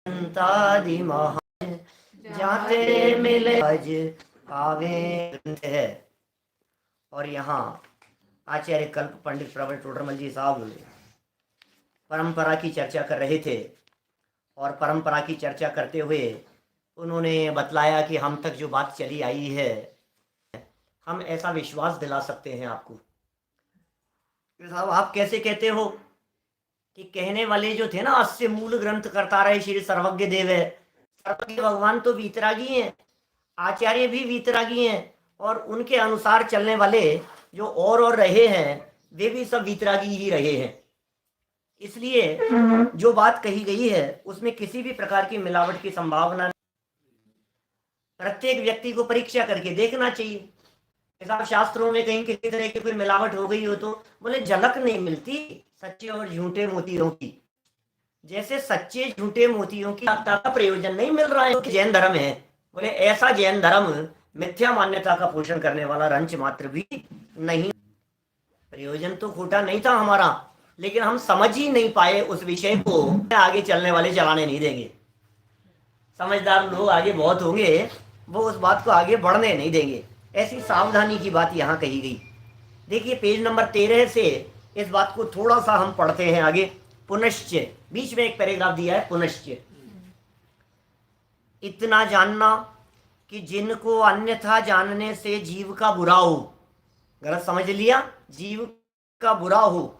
संतादि महान जाते मिले आज आवे है। और यहाँ आचार्य कल्प पंडित प्रवर टोडरमल जी साहब परंपरा की चर्चा कर रहे थे और परंपरा की चर्चा करते हुए उन्होंने बतलाया कि हम तक जो बात चली आई है, हम ऐसा विश्वास दिला सकते हैं आपको। साहब आप कैसे कहते हो कि कहने वाले जो थे ना, अस्य मूल ग्रंथ करता रहे श्री सर्वज्ञ देव है। सर्वज्ञ भगवान तो वीतरागी हैं, आचार्य भी वीतरागी हैं, और उनके अनुसार चलने वाले जो और रहे हैं वे भी सब वीतरागी ही रहे हैं। इसलिए जो बात कही गई है उसमें किसी भी प्रकार की मिलावट की संभावना नहीं। प्रत्येक व्यक्ति को परीक्षा करके देखना चाहिए। हिसाब शास्त्रों में कहीं किसी तरह की कोई मिलावट हो गई हो तो बोले झलक नहीं मिलती सच्चे और झूठे मोतियों की। जैसे सच्चे झूठे मोतियों की का प्रयोजन नहीं मिल रहा है कि जैन धर्म है, बोले ऐसा जैन धर्म मिथ्या मान्यता का पोषण करने वाला रंच मात्र भी नहीं। प्रयोजन तो खोटा नहीं था हमारा, लेकिन हम समझ ही नहीं पाए उस विषय को। आगे चलने वाले चलाने नहीं देंगे। समझदार लोग आगे बहुत होंगे, वो उस बात को आगे बढ़ने नहीं देंगे। ऐसी सावधानी की बात यहाँ कही गई। देखिए पेज नंबर 13 से इस बात को थोड़ा सा हम पढ़ते हैं आगे। पुनश्च, बीच में एक पैराग्राफ दिया है, पुनश्च इतना जानना कि जिनको अन्यथा जानने से जीव का बुरा हो, गलत समझ लिया, जीव का बुरा हो,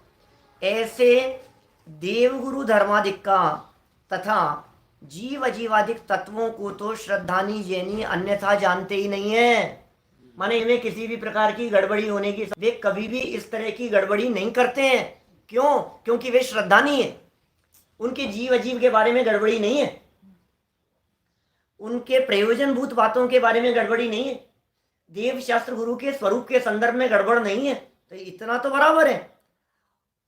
ऐसे देवगुरु धर्मादिक का तथा जीव अजीवादिक तत्वों को तो श्रद्धानी जैनी अन्यथा जानते ही नहीं है। माने इनमें किसी भी प्रकार की गड़बड़ी होने की, वे कभी भी इस तरह की गड़बड़ी नहीं करते हैं। क्यों? क्योंकि वे श्रद्धानी है। उनके जीव अजीव के बारे में गड़बड़ी नहीं है, उनके प्रयोजनभूत बातों के बारे में गड़बड़ी नहीं है, देव शास्त्र गुरु के स्वरूप के संदर्भ में गड़बड़ नहीं है। तो इतना तो बराबर है।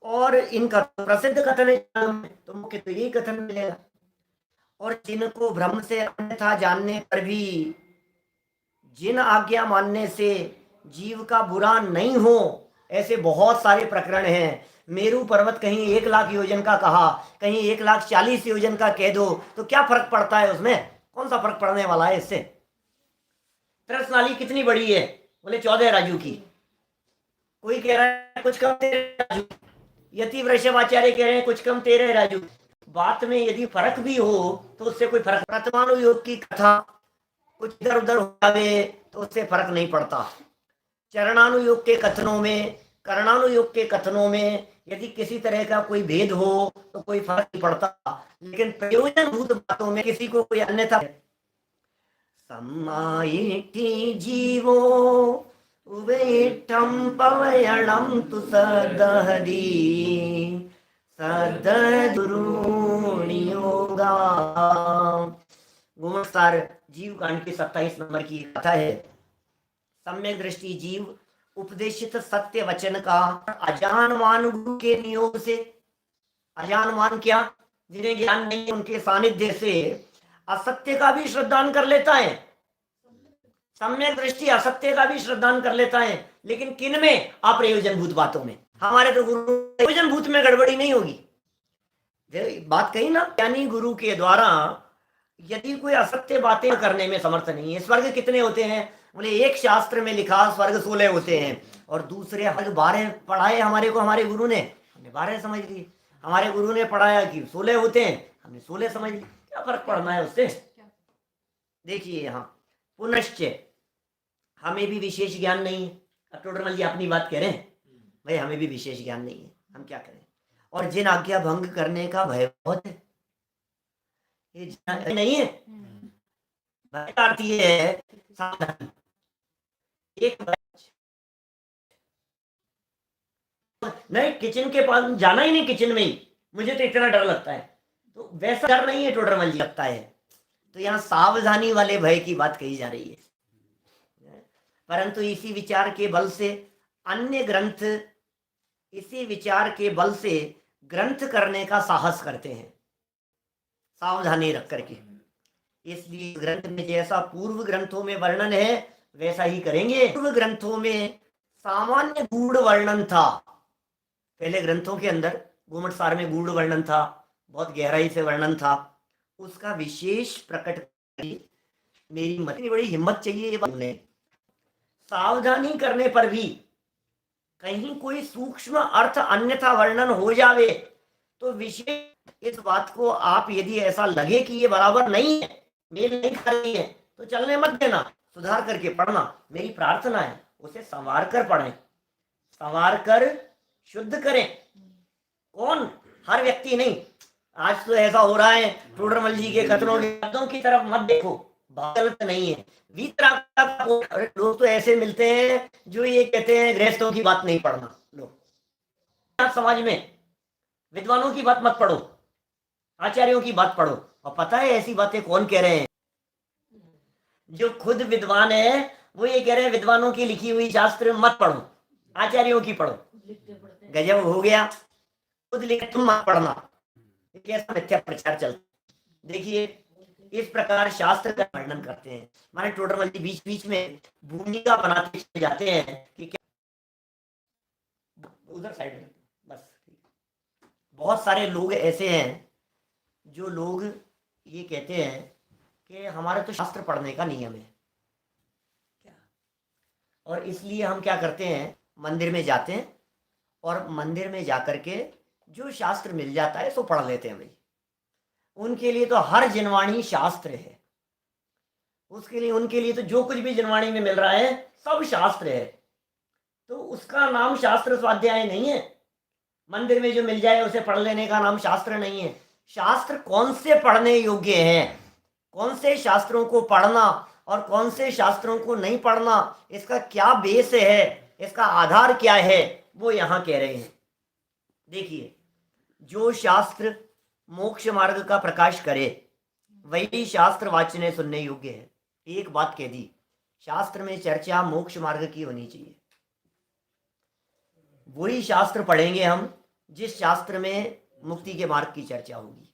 और इनका प्रसिद्ध कथन है तो मुख्य तो यही कथन मिलेगा। और जिनको भ्रम से अन्यथा जानने पर भी जिन आज्ञा मानने से जीव का बुरा नहीं हो, ऐसे बहुत सारे प्रकरण हैं। मेरू पर्वत कहीं 1,00,000 योजन का कहा, कहीं 1,40,000 योजन का कह दो, तो क्या फर्क पड़ता है उसमें? कौन सा फर्क पड़ने वाला है इससे? त्रसनाली कितनी बड़ी है? बोले 14 राजू की। कोई कह रहा है कुछ कम 13 राजू, यति वृषभाचार्य कह रहे हैं कुछ कम 13 राजू। बात में यदि फर्क भी हो तो उससे कोई फर्क, प्रथमानुयोग की कथा कुछ इधर उधर हो जाए तो उससे फर्क नहीं पड़ता। चरणानुयोग के कथनों में, कर्णानुयोग के कथनों में यदि किसी तरह का कोई भेद हो तो कोई फर्क नहीं पड़ता। लेकिन प्रयोजनभूत बातों में किसी को कोई अन्यथा। सम्मायिति जीवो उवेठम पवयणम तु सदहरी सदुरुणियोगा। गुमस्तार जीव कांड की 27 नंबर की कथा है। सम्यक दृष्टि जीव उपदेशित सत्य वचन का अजानवान गुरु के नियोग से, अजानवान क्या, जिन्हें ज्ञान नहीं उनके सानिध्य से असत्य का भी श्रद्धान कर लेता है। सम्यक दृष्टि असत्य का भी श्रद्धान कर लेता है, लेकिन किन में? अप्रयोजनभूत बातों में। हमारे तो गुरु प्रयोजनभूत में गड़बड़ी नहीं होगी। बात कही ना, ज्ञानी गुरु के द्वारा यदि कोई असत्य बातें करने में समर्थ नहीं है। स्वर्ग कितने होते हैं? बोले एक शास्त्र में लिखा स्वर्ग 16 होते हैं, और दूसरे 12 पढ़ाए हमारे को हमारे गुरु ने, हमने 12 समझ लिए। हमारे गुरु ने पढ़ाया कि 16 होते हैं, हमने 16 समझ लिए। क्या फर्क पड़ना है उससे? देखिए यहाँ पुनश्च, हमें भी विशेष ज्ञान नहीं है। अब टोडरमल जी अपनी बात कह रहे हैं, भाई हमें भी विशेष ज्ञान नहीं है, हम क्या करें? और जिन आज्ञा भंग करने का भय बहुत है, ये नहीं है भय का अर्थ ये है सावधान। एक नहीं, किचन के पास जाना ही नहीं, किचन में ही मुझे तो इतना डर लगता है, तो वैसा डर नहीं है टोडरमल जी लगता है। तो यहाँ सावधानी वाले भय की बात कही जा रही है। परंतु इसी विचार के बल से अन्य ग्रंथ, इसी विचार के बल से ग्रंथ करने का साहस करते हैं, सावधानी रख करके। इसलिए ग्रंथ में जैसा पूर्व ग्रंथों में वर्णन है वैसा ही करेंगे। पूर्व ग्रंथों में सामान्य गूढ़ वर्णन था। पहले ग्रंथों के अंदर गोमट सार में गूढ़ वर्णन था, बहुत गहराई से वर्णन था। उसका विशेष प्रकट करिए। मेरी मत इतनी बड़ी हिम्मत चाहिए ये बात ने। सावधानी करने पर भी कहीं कोई सूक्ष्म अर्थ अन्यथा वर्णन हो जावे तो विशेष इस बात को आप यदि ऐसा लगे कि ये बराबर नहीं है, मेल नहीं खा रही है, तो चलने मत देना, सुधार करके पढ़ना। मेरी प्रार्थना है उसे संवार कर पढ़ें, संवार कर शुद्ध करें। कौन? हर व्यक्ति नहीं। आज तो ऐसा हो रहा है टोडरमल जी के कथनों के शब्दों की तरफ मत देखो, गलत नहीं है। लोग तो ऐसे मिलते हैं जो ये कहते हैं गृहस्थों की बात नहीं पढ़ना। लोग समाज में विद्वानों की बात मत पढ़ो, आचार्यों की बात पढ़ो। और पता है ऐसी बातें कौन कह रहे हैं? जो खुद विद्वान है वो ये कह रहे हैं विद्वानों की लिखी हुई शास्त्र मत पढ़ो, आचार्यों की पढ़ो। गजब हो गया। खुद लिखे तुम मत पढ़ना, कैसा मिथ्या प्रचार चलता। देखिए इस प्रकार शास्त्र का वर्णन करते हैं। हमारे टोडरमल जी बीच बीच में भूमिका बनाते चले जाते हैं कि क्या उधर साइड में बस। बहुत सारे लोग ऐसे हैं जो लोग ये कहते हैं कि हमारे तो शास्त्र पढ़ने का नियम है क्या, और इसलिए हम क्या करते हैं, मंदिर में जाते हैं और मंदिर में जाकर के जो शास्त्र मिल जाता है सो पढ़ लेते हैं भाई। उनके लिए तो हर जिनवाणी शास्त्र है, उसके लिए उनके लिए तो जो कुछ भी जिनवाणी में मिल रहा है सब शास्त्र है। तो उसका नाम शास्त्र स्वाध्याय नहीं है। मंदिर में जो मिल जाए उसे पढ़ लेने का नाम शास्त्र नहीं है। शास्त्र कौन से पढ़ने योग्य हैं, कौन से शास्त्रों को पढ़ना और कौन से शास्त्रों को नहीं पढ़ना, इसका क्या बेस है, इसका आधार क्या है, वो यहाँ कह रहे हैं। देखिए जो शास्त्र मोक्ष मार्ग का प्रकाश करे वही शास्त्र वाचने सुनने योग्य है। एक बात कह दी, शास्त्र में चर्चा मोक्ष मार्ग की होनी चाहिए। वही शास्त्र पढ़ेंगे हम जिस शास्त्र में मुक्ति के मार्ग की चर्चा होगी।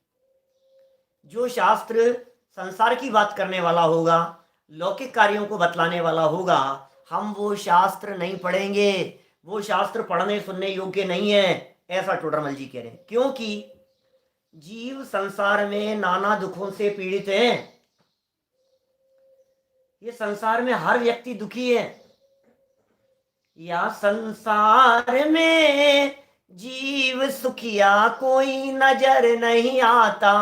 जो शास्त्र संसार की बात करने वाला होगा, लौकिक कार्यों को बतलाने वाला होगा, हम वो शास्त्र नहीं पढ़ेंगे। वो शास्त्र पढ़ने सुनने योग्य नहीं है, ऐसा टोडरमल जी कह रहे हैं। क्योंकि जीव संसार में नाना दुखों से पीड़ित है। ये संसार में हर व्यक्ति दुखी है। या संसार में जीव सुखिया कोई नजर नहीं आता।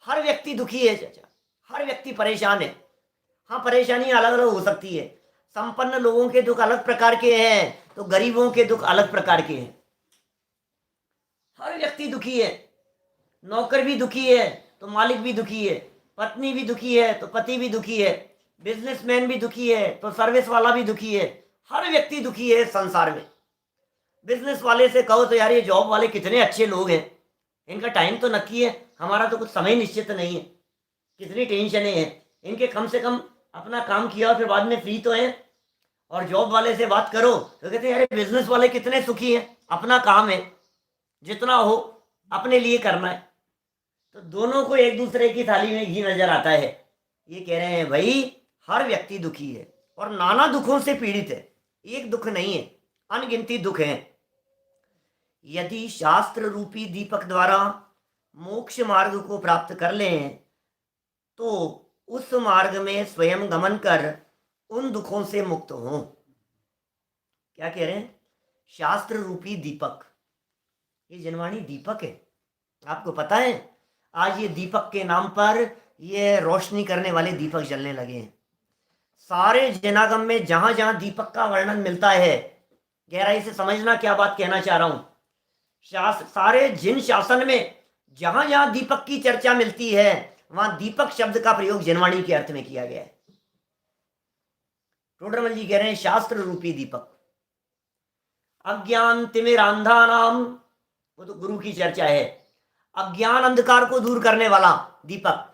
हर व्यक्ति दुखी है चाचा, हर व्यक्ति परेशान है। हाँ परेशानी अलग अलग हो सकती है। संपन्न लोगों के दुख अलग प्रकार के हैं तो गरीबों के दुख अलग प्रकार के हैं। हर व्यक्ति दुखी है। नौकर भी दुखी है तो मालिक भी दुखी है, पत्नी भी दुखी है तो पति भी दुखी है, बिजनेसमैन भी दुखी है तो सर्विस वाला भी दुखी है। हर व्यक्ति दुखी है संसार में। बिजनेस वाले से कहो तो यार ये जॉब वाले कितने अच्छे लोग हैं, इनका टाइम तो नक्की है, हमारा तो कुछ समय निश्चित नहीं है, कितनी टेंशन है इनके, कम से कम अपना काम किया और फिर बाद में फ्री तो है। और जॉब वाले से बात करो तो कहते हैं यार बिजनेस वाले कितने सुखी हैं, अपना काम है, जितना हो अपने लिए करना है। तो दोनों को एक दूसरे की थाली में घी नजर आता है। ये कह रहे हैं भाई हर व्यक्ति दुखी है और नाना दुखों से पीड़ित है, एक दुख नहीं है, अनगिनती दुख हैं। यदि शास्त्र रूपी दीपक द्वारा मोक्ष मार्ग को प्राप्त कर लें तो उस मार्ग में स्वयं गमन कर उन दुखों से मुक्त हों। क्या कह रहे हैं? शास्त्र रूपी दीपक, ये जनवाणी दीपक है। आपको पता है आज ये दीपक के नाम पर ये रोशनी करने वाले दीपक जलने लगे हैं। सारे जनागम में जहां जहां दीपक का वर्णन मिलता है, गहराई से समझना क्या बात कहना चाह रहा हूं। सारे जिन शासन में जहां जहां दीपक की चर्चा मिलती है वहां दीपक शब्द का प्रयोग जनवाणी के अर्थ में किया गया है। टोडरमल जी कह रहे हैं शास्त्र रूपी दीपक। अज्ञान तिमिरांधा नाम, वो तो गुरु की चर्चा है। अज्ञान अंधकार को दूर करने वाला दीपक,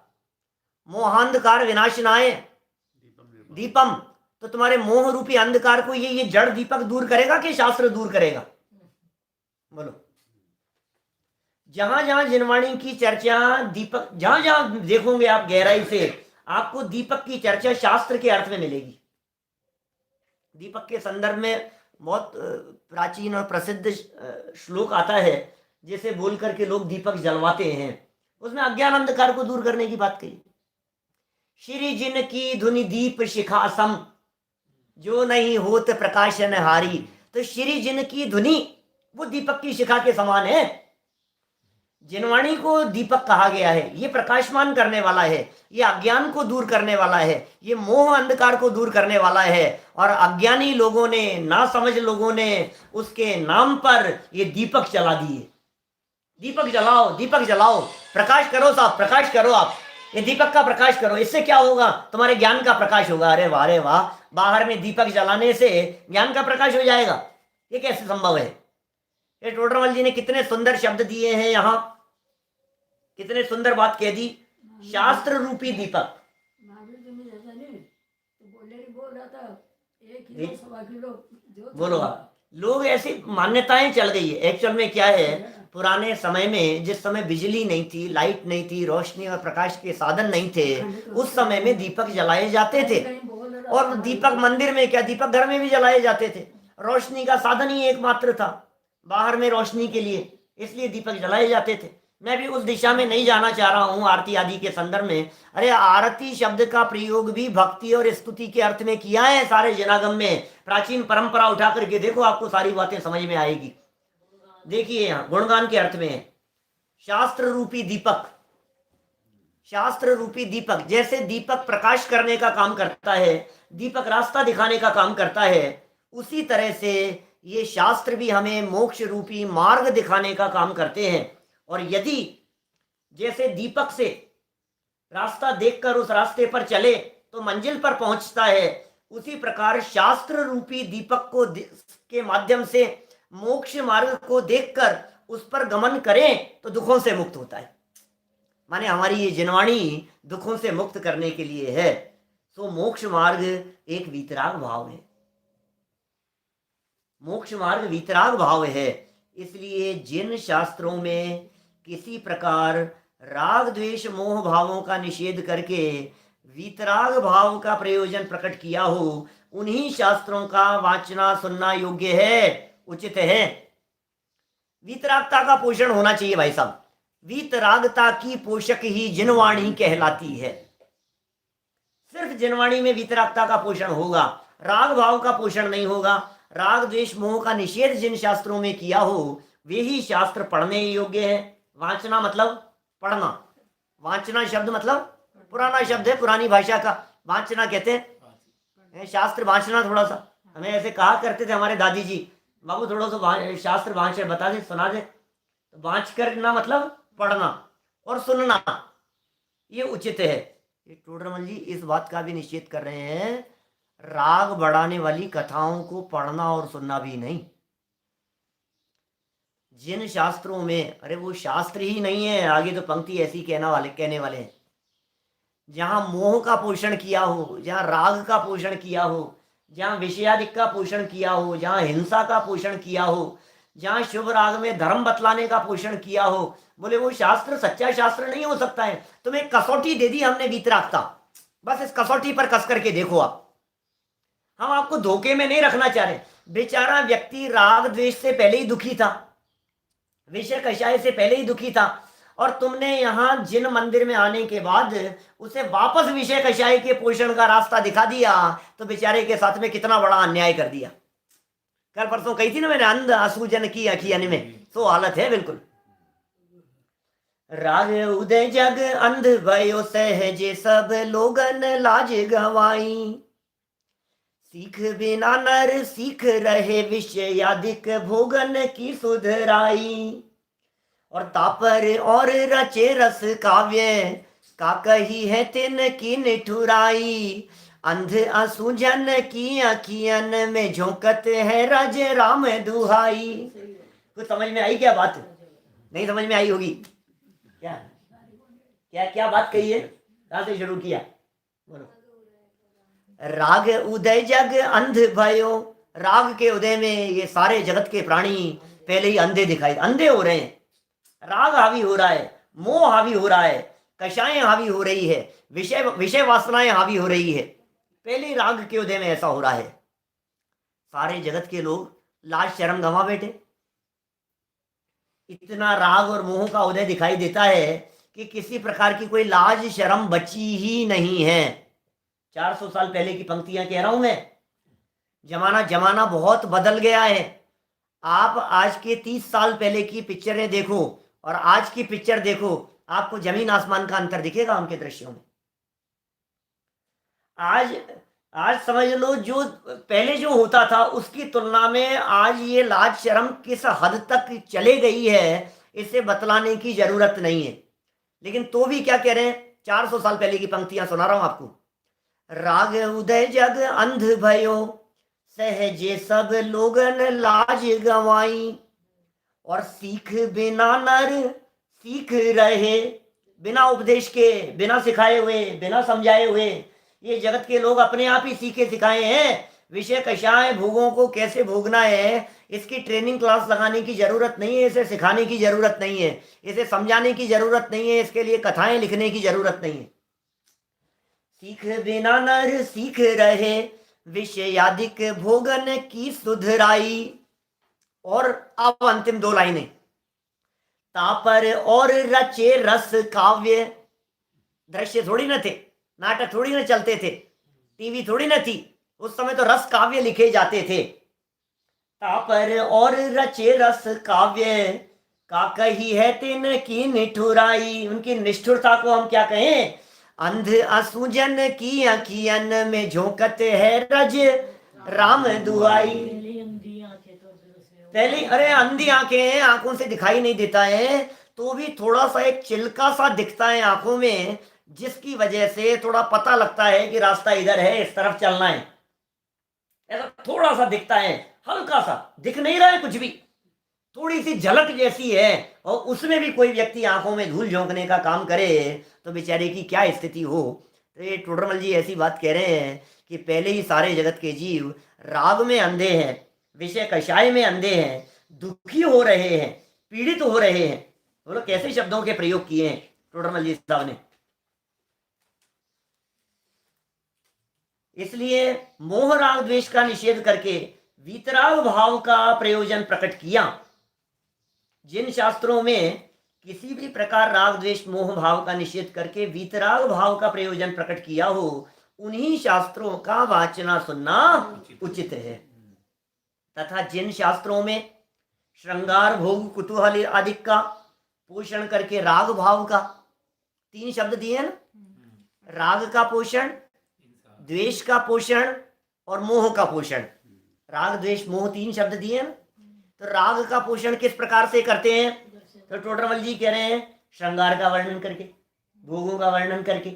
मोहांधकार विनाशनाय दीपम। तो तुम्हारे मोह रूपी अंधकार को ये जड़ दीपक दूर करेगा कि शास्त्र दूर करेगा? बोलो। जहां जहां जिनवाणी की चर्चा दीपक, जहां जहां देखोगे आप गहराई से, आपको दीपक की चर्चा शास्त्र के अर्थ में मिलेगी। दीपक के संदर्भ में बहुत प्राचीन और प्रसिद्ध श्लोक आता है जिसे बोल करके लोग दीपक जलवाते हैं। उसमें अज्ञान अंधकार को दूर करने की बात कही। श्री जिन की धुनि दीप शिखा सम, जो नहीं होत प्रकाशन हारी। तो श्री जिन की धुनि वो दीपक की शिखा के समान है। जिनवाणी को दीपक कहा गया है, ये प्रकाशमान करने वाला है, ये अज्ञान को दूर करने वाला है, ये मोह अंधकार को दूर करने वाला है। और अज्ञानी लोगों ने, ना समझ लोगों ने उसके नाम पर ये दीपक जला दिए। दीपक जलाओ, दीपक जलाओ, प्रकाश करो साहब, प्रकाश करो आप, ये दीपक का प्रकाश करो। इससे क्या होगा? तुम्हारे ज्ञान का प्रकाश होगा। अरे वाह, अरे वाह, बाहर में दीपक जलाने से ज्ञान का प्रकाश हो जाएगा। ये कैसे संभव है? ये टोडरमल जी ने कितने सुंदर शब्द दिए हैं यहाँ, कितने सुंदर बात कह दी। शास्त्र रूपी दीपक। बोलो आप। लोग ऐसी मान्यताएं चल गई है। एक्चुअल में क्या है, पुराने समय में जिस समय बिजली नहीं थी, लाइट नहीं थी, रोशनी और प्रकाश के साधन नहीं थे, उस समय में दीपक जलाए जाते थे। और दीपक मंदिर में क्या, दीपक घर में भी जलाए जाते थे। रोशनी का साधन ही एकमात्र था बाहर में रोशनी के लिए, इसलिए दीपक जलाए जाते थे। मैं भी उस दिशा में नहीं जाना चाह रहा हूँ आरती आदि के संदर्भ में। अरे आरती शब्द का प्रयोग भी भक्ति और स्तुति के अर्थ में किया है सारे जनागम में। प्राचीन परंपरा उठा करके देखो, आपको सारी बातें समझ में आएगी। देखिए यहाँ गुणगान के अर्थ में है शास्त्र रूपी दीपक। शास्त्र रूपी दीपक, जैसे दीपक प्रकाश करने का काम करता है, दीपक रास्ता दिखाने का काम करता है, उसी तरह से ये शास्त्र भी हमें मोक्ष रूपी मार्ग दिखाने का काम करते हैं। और यदि जैसे दीपक से रास्ता देखकर उस रास्ते पर चले तो मंजिल पर पहुंचता है, उसी प्रकार शास्त्र रूपी दीपक को के माध्यम से मोक्ष मार्ग को देखकर उस पर गमन करें तो दुखों से मुक्त होता है। माने हमारी ये जिनवाणी दुखों से मुक्त करने के लिए है। तो मोक्ष मार्ग एक वीतराग भाव है। मोक्ष मार्ग वीतराग भाव है। इसलिए जिन शास्त्रों में किसी प्रकार राग द्वेष मोह भावों का निषेध करके वीतराग भाव का प्रयोजन प्रकट किया हो, उन्हीं शास्त्रों का वाचना सुनना योग्य है, उचित है। वीतरागता का पोषण होना चाहिए भाई साहब। वीतरागता की पोषक ही जिनवाणी कहलाती है। सिर्फ जिनवाणी में वीतरागता का पोषण होगा, राग भाव का पोषण नहीं होगा। राग द्वेष मोह का निषेध जिन शास्त्रों में किया हो, वे ही शास्त्र पढ़ने योग्य है। वाचना मतलब पढ़ना। वाचना शब्द मतलब पुराना शब्द है, पुरानी भाषा का वाचना कहते हैं। शास्त्र वाचना, थोड़ा सा हमें ऐसे कहा करते थे हमारे दादी जी, बाबू थोड़ा सा शास्त्र वाच बता दे, सुना दे। तो वाच करना मतलब पढ़ना और सुनना, ये उचित है। ये टोडरमल जी इस बात का भी निषेध कर रहे हैं, राग बढ़ाने वाली कथाओं को पढ़ना और सुनना भी नहीं। जिन शास्त्रों में, अरे वो शास्त्र ही नहीं है, आगे तो पंक्ति ऐसी कहने वाले हैं, जहां मोह का पोषण किया हो, जहां राग का पोषण किया हो, जहां विषयादिक का पोषण किया हो, जहां हिंसा का पोषण किया हो, जहां शुभ राग में धर्म बतलाने का पोषण किया हो, बोले वो शास्त्र सच्चा शास्त्र नहीं हो सकता है। तुम्हें कसौटी दे दी हमने वीतरागता, बस इस कसौटी पर कस करके देखो आप। हम आपको धोखे में नहीं रखना चाह रहे। बेचारा व्यक्ति राग द्वेष से पहले ही दुखी था, विषय कषाय से पहले ही दुखी था, और तुमने यहाँ जिन मंदिर में आने के बाद उसे वापस विषय कषाय के पोषण का रास्ता दिखा दिया, तो बेचारे के साथ में कितना बड़ा अन्याय कर दिया। कल परसों कही थी ना मैंने, अंध आंसू जन की आंखियां में, तो हालत है बिल्कुल। राग उदय जग अंध भयो सहजे सब लोगन लाज गवाई, सीख बिना नर सीख रहे विषयादिक भोगन की सुधराई, और तापर और रचे रस काव्य का कही है तिन की निठुराई, अंध असुजन की आँखियन में झोंकत है राज राम दुहाई। कुछ समझ में आई क्या बात? नहीं समझ में आई होगी क्या? क्या क्या बात कही है? कहाँ से शुरू किया? बोलो। राग उदय जग अंध भयो, राग के उदय में ये सारे जगत के प्राणी पहले ही अंधे दिखाई, अंधे हो रहे हैं। राग हावी हो रहा है, मोह हावी हो रहा है, कषाएं हावी हो रही है, विषय वासनाएं हावी हो रही है। पहले ही राग के उदय में ऐसा हो रहा है। सारे जगत के लोग लाज शर्म गंवा बैठे। इतना राग और मोह का उदय दिखाई देता है कि किसी प्रकार की कोई लाज शर्म बची ही नहीं है। 400 साल पहले की पंक्तियां कह रहा हूं मैं। जमाना जमाना बहुत बदल गया है। आप आज के 30 साल पहले की पिक्चरें देखो और आज की पिक्चर देखो, आपको जमीन आसमान का अंतर दिखेगा उनके दृश्यों में। आज आज समझ लो जो पहले जो होता था उसकी तुलना में आज ये लाज शर्म किस हद तक चले गई है, इसे बतलाने की जरूरत नहीं है। लेकिन तो भी क्या कह रहे हैं, 400 साल पहले की पंक्तियां सुना रहा हूं आपको। राग उदय जग अंध भयो, सहजे सब लोगन लाज गवाई, और सीख बिना नर सीख रहे। बिना उपदेश के, बिना सिखाए हुए, बिना समझाए हुए ये जगत के लोग अपने आप ही सीखे सिखाए हैं। विषय कषाय भोगों को कैसे भोगना है, इसकी ट्रेनिंग क्लास लगाने की जरूरत नहीं है, इसे सिखाने की जरूरत नहीं है, इसे समझाने की जरूरत नहीं है, इसके लिए कथाएं लिखने की जरूरत नहीं है। सीख बिना नर सीख रहे, विषयादिक भोगन की सुधराई। और अब अंतिम 2 लाइनें। तापर और रचे रस काव्य। दृश्य थोड़ी न थे, नाटक थोड़ी न चलते थे, टीवी थोड़ी न थी, उस समय तो रस काव्य लिखे जाते थे। तापर और रचे रस काव्य, का कही है तिन की निठुराई। उनकी निष्ठुरता को हम क्या कहें। अंध असुजन की अखियन में झोंकत है रज राम दुआई। पहले अरे अंधी आंखें हैं, आंखों से दिखाई नहीं देता है, तो भी थोड़ा सा एक चिल्का सा दिखता है आंखों में, जिसकी वजह से थोड़ा पता लगता है कि रास्ता इधर है, इस तरफ चलना है। ऐसा थोड़ा सा दिखता है, हल्का सा, दिख नहीं रहा है कुछ भी, थोड़ी सी झलक जैसी है। और उसमें भी कोई व्यक्ति आंखों में धूल झोंकने का काम करे तो बेचारे की क्या स्थिति हो। तो ये टोडरमल जी ऐसी बात कह रहे हैं कि पहले ही सारे जगत के जीव राग में अंधे हैं, विषय कषाय में अंधे हैं, दुखी हो रहे हैं, पीड़ित हो रहे हैं। बोलो कैसे शब्दों के प्रयोग किए हैं टोडरमल जी साहब ने। इसलिए मोह राग द्वेष का निषेध करके वीतराग भाव का प्रयोजन प्रकट किया। जिन शास्त्रों में किसी भी प्रकार राग द्वेष मोह भाव का निषेध करके वीतराग भाव का प्रयोजन प्रकट किया हो, उन्हीं शास्त्रों का वाचना सुनना उचित है। तथा जिन शास्त्रों में श्रृंगार भोग कुतूहल आदि का पोषण करके राग भाव का, 3 शब्द दिए ना, राग का पोषण, द्वेष का पोषण और मोह का पोषण। राग द्वेष मोह 3 शब्द दिए ना। तो राग का पोषण किस प्रकार से करते हैं, तो टोडरमल जी कह रहे हैं श्रृंगार का वर्णन करके, भोगों का वर्णन करके,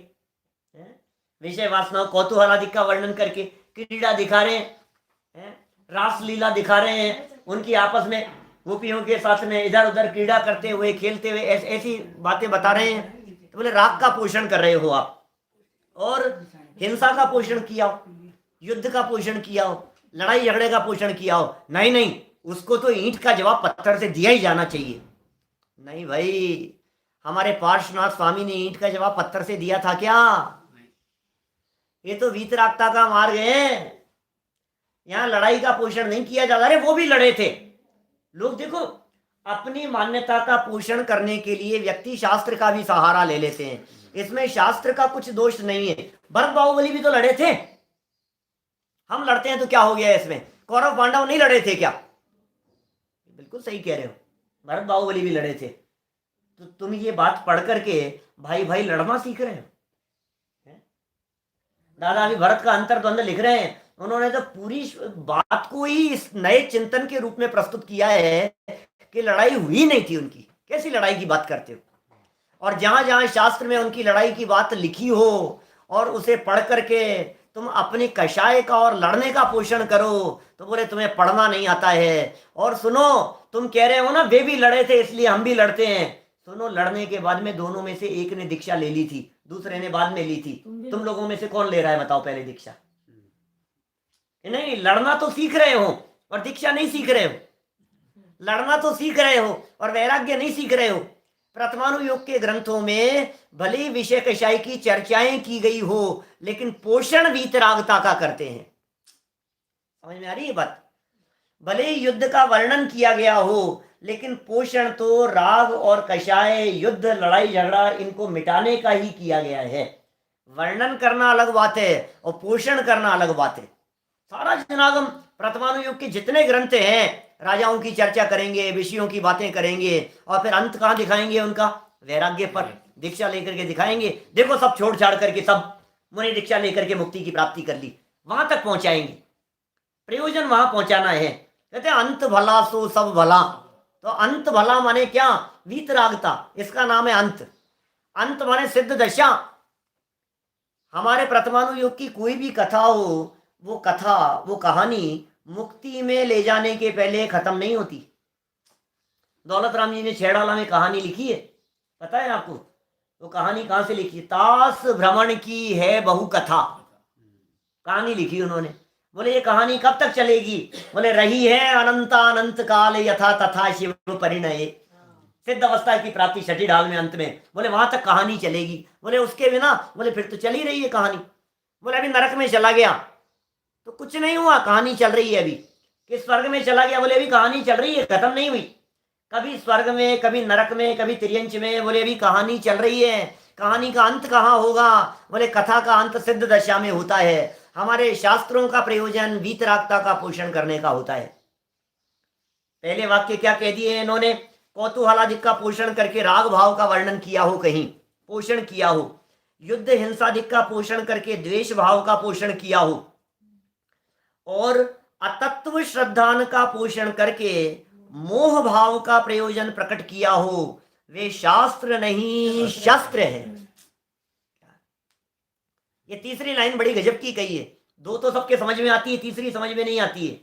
विषय वासना कौतूहल आदि का वर्णन करके, क्रीड़ा दिखा रहे हैं, रासलीला दिखा रहे हैं, उनकी आपस में गोपियों के साथ में इधर उधर क्रीड़ा करते हुए, खेलते हुए, ऐसी बातें बता रहे हैं। तो बोले राग का पोषण कर रहे हो आप। और हिंसा का पोषण किया हो, युद्ध का पोषण किया हो, लड़ाई झगड़े का पोषण किया हो, नहीं नहीं, उसको तो ईंट का जवाब पत्थर से दिया ही जाना चाहिए। नहीं भाई, हमारे पार्श्वनाथ स्वामी ने ईंट का जवाब पत्थर से दिया था क्या। ये तो वीतरागता का मार्ग है। यहां लड़ाई का पोषण नहीं किया जाता। अरे वो भी लड़े थे लोग। देखो, अपनी मान्यता का पोषण करने के लिए व्यक्ति शास्त्र का भी सहारा ले लेते हैं, इसमें शास्त्र का कुछ दोष नहीं है। भरत बाहुबली भी तो लड़े थे। हम लड़ते हैं तो क्या हो गया इसमें, कौरव पांडव नहीं लड़े थे क्या। बिल्कुल सही कह रहे हो, भरत बाहुबली भी लड़े थे। तो तुम ये बात पढ़ करके भाई भाई लड़ना सीख रहे हो। दादा अभी भरत का अंतर्द्वंद लिख रहे हैं, उन्होंने तो पूरी बात को ही इस नए चिंतन के रूप में प्रस्तुत किया है कि लड़ाई हुई नहीं थी उनकी। कैसी लड़ाई की बात करते हो। और जहां जहां शास्त्र में उनकी लड़ाई की बात लिखी हो और उसे पढ़ करके तुम अपने कषाय का और लड़ने का पोषण करो, तो बोले तुम्हें पढ़ना नहीं आता है। और सुनो, तुम कह रहे हो ना वे भी लड़े थे इसलिए हम भी लड़ते हैं। सुनो, लड़ने के बाद में दोनों में से एक ने दीक्षा ले ली थी, दूसरे ने बाद में ली थी। तुम लोगों में से कौन ले रहा है बताओ पहले दीक्षा। नहीं, लड़ना तो सीख रहे हो और दीक्षा नहीं सीख रहे हो। लड़ना तो सीख रहे हो और वैराग्य नहीं सीख रहे हो। प्रथमानुयोग के ग्रंथों में भले विषय कषाय की चर्चाएं की गई हो, लेकिन पोषण वीतरागता का करते हैं। समझ में आ रही है बात। भले युद्ध का वर्णन किया गया हो, लेकिन पोषण तो राग और कषाय, युद्ध, लड़ाई झगड़ा, इनको मिटाने का ही किया गया है। वर्णन करना अलग बात है और पोषण करना अलग बात है। सारा जनागम प्रथमानुयोग के जितने ग्रंथ हैं, राजाओं की चर्चा करेंगे, विषयों की बातें करेंगे, और फिर अंत कहाँ दिखाएंगे उनका? वैराग्य पर दीक्षा लेकर के दिखाएंगे। देखो सब छोड़ छाड़ करके सब मुनि दीक्षा लेकर के मुक्ति की प्राप्ति कर ली, वहां तक पहुंचाएंगे। प्रयोजन वहां पहुंचाना है। कहते हैं अंत भला सो सब भला। तो अंत भला माने क्या? वीतरागता, इसका नाम है अंत। अंत माने सिद्ध दशा। हमारे प्रथमानुयोग की कोई भी कथा हो, वो कथा, वो कहानी मुक्ति में ले जाने के पहले खत्म नहीं होती। दौलत राम जी ने छेड़ाला में कहानी लिखी है, पता है आपको? वो कहानी कहां से लिखी? तास भ्रमण की है बहु कथा, कहानी लिखी उन्होंने। बोले ये कहानी कब तक चलेगी? बोले रही है अनंत काल यथा तथा शिव परिणय, सिद्ध अवस्था की प्राप्ति छठी ढाल में अंत में। बोले वहां तक कहानी चलेगी। बोले उसके बिना? बोले फिर तो चल ही रही है कहानी। बोले अभी नरक में चला गया तो कुछ नहीं हुआ, कहानी चल रही है अभी। कि स्वर्ग में चला गया? बोले अभी कहानी चल रही है, खत्म नहीं हुई। कभी स्वर्ग में, कभी नरक में, कभी तिर्यंच में। बोले अभी कहानी चल रही है। कहानी का अंत कहाँ होगा? बोले कथा का अंत सिद्ध दशा में होता है। हमारे शास्त्रों का प्रयोजन वीतरागता का पोषण करने का होता है। पहले वाक्य क्या कह दिए इन्होंने? कौतूहलादिक का पोषण करके राग भाव का वर्णन किया हो, कहीं पोषण किया हो। युद्ध हिंसादिक का पोषण करके द्वेष भाव का पोषण किया हो। और अतत्व श्रद्धान का पोषण करके मोह भाव का प्रयोजन प्रकट किया हो। वे शास्त्र नहीं शस्त्र है। ये तीसरी लाइन बड़ी गजब की कही है। दो तो सबके समझ में आती है, तीसरी समझ में नहीं आती है।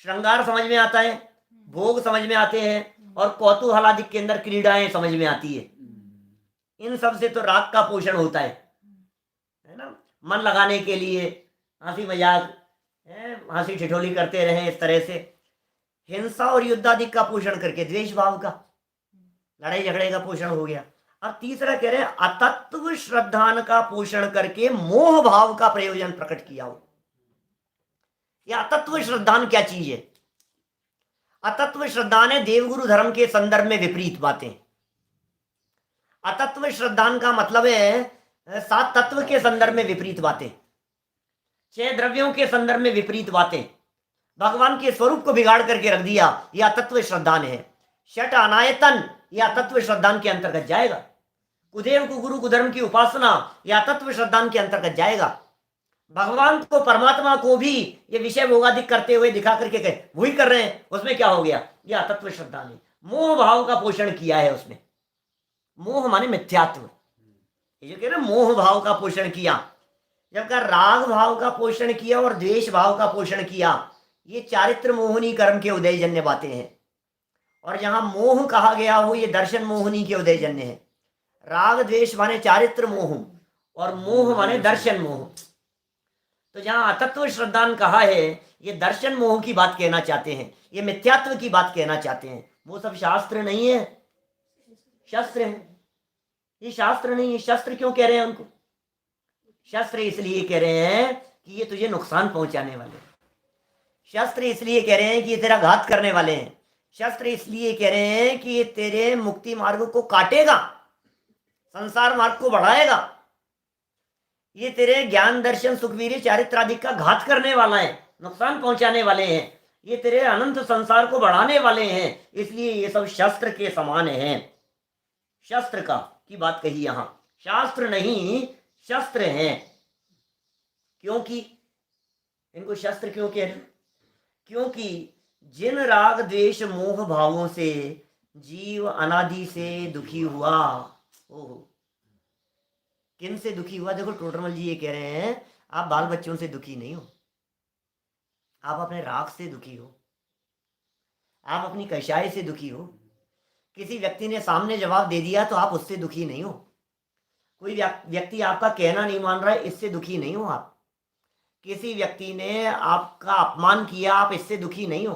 श्रृंगार समझ में आता है, भोग समझ में आते हैं, और कौतूहलादिक के अंदर क्रीड़ाएं समझ में आती है। इन सब से तो राग का पोषण होता है ना? मन लगाने के लिए हंसी मजाक, हंसी ठिठोली करते रहे इस तरह से। हिंसा और युद्धादिक का पोषण करके द्वेष भाव का, लड़ाई झगड़े का पोषण हो गया। अब तीसरा कह रहे हैं अतत्व श्रद्धान का पोषण करके मोह भाव का प्रयोजन प्रकट किया हो। यह अतत्व श्रद्धान क्या चीज है? अतत्व श्रद्धान है देवगुरु धर्म के संदर्भ में विपरीत बातें। अतत्व श्रद्धान का मतलब है सात तत्व के संदर्भ में विपरीत बातें, छह द्रव्यों के संदर्भ में विपरीत बातें, भगवान के स्वरूप को बिगाड़ करके रख दिया, यह अतत्व श्रद्धान है। षट अनायतन, यह अतत्व श्रद्धान के अंतर्गत जाएगा। कुदेव कुगुरु कुधर्म की उपासना, यह अतत्व श्रद्धान के अंतर्गत जाएगा। भगवान को, परमात्मा को भी ये विषय भोगादिक करते हुए दिखा करके कहे वही कर रहे हैं, उसमें क्या हो गया? ये अतत्व श्रद्धा ने मोह भाव का पोषण किया है। उसमें मोह माने मिथ्यात्व, ये जो कह रहे मोह भाव का पोषण किया। जब का राग भाव का पोषण किया और द्वेष भाव का पोषण किया, ये चारित्र मोहनी कर्म के उदयजन्य बातें हैं। और जहां मोह कहा गया हो, ये दर्शन मोहनी के उदयजन्य है। राग द्वेष माने चारित्र मोह और मोह माने दर्शन मोह। तो जहां अतत्व श्रद्धान कहा है, ये दर्शन मोह की बात कहना चाहते हैं, ये मिथ्यात्व की बात कहना चाहते हैं। वो सब शास्त्र नहीं है, शस्त्र है। ये शास्त्र नहीं है। शस्त्र क्यों कह रहे हैं उनको? शस्त्र इसलिए कह रहे हैं कि ये तुझे नुकसान पहुंचाने वाले हैं। शस्त्र इसलिए कह रहे हैं कि ये तेरा घात करने वाले हैं। शस्त्र इसलिए कह रहे हैं कि ये तेरे मुक्ति मार्ग को काटेगा, संसार मार्ग को बढ़ाएगा। ये तेरे ज्ञान दर्शन सुखवीर चारित्र आदि का घात करने वाला है, नुकसान पहुंचाने वाले हैं। ये तेरे अनंत संसार को बढ़ाने वाले हैं, इसलिए ये सब शस्त्र के समान हैं। शस्त्र का की बात कही यहां, शास्त्र नहीं शस्त्र हैं। क्योंकि इनको शस्त्र क्यों कह रहे? क्योंकि जिन राग द्वेष मोह भावों से जीव अनादि से दुखी हुआ, ओहो किन से दुखी हुआ? देखो टोडरमल जी ये कह रहे हैं आप बाल बच्चों से दुखी नहीं हो, आप अपने राग से दुखी हो, आप अपनी कषाय से दुखी हो। किसी व्यक्ति ने सामने जवाब दे दिया तो आप उससे दुखी नहीं हो। कोई व्यक्ति आपका कहना नहीं मान रहा है, इससे दुखी नहीं हो आप। किसी व्यक्ति ने आपका अपमान किया, आप इससे दुखी नहीं हो।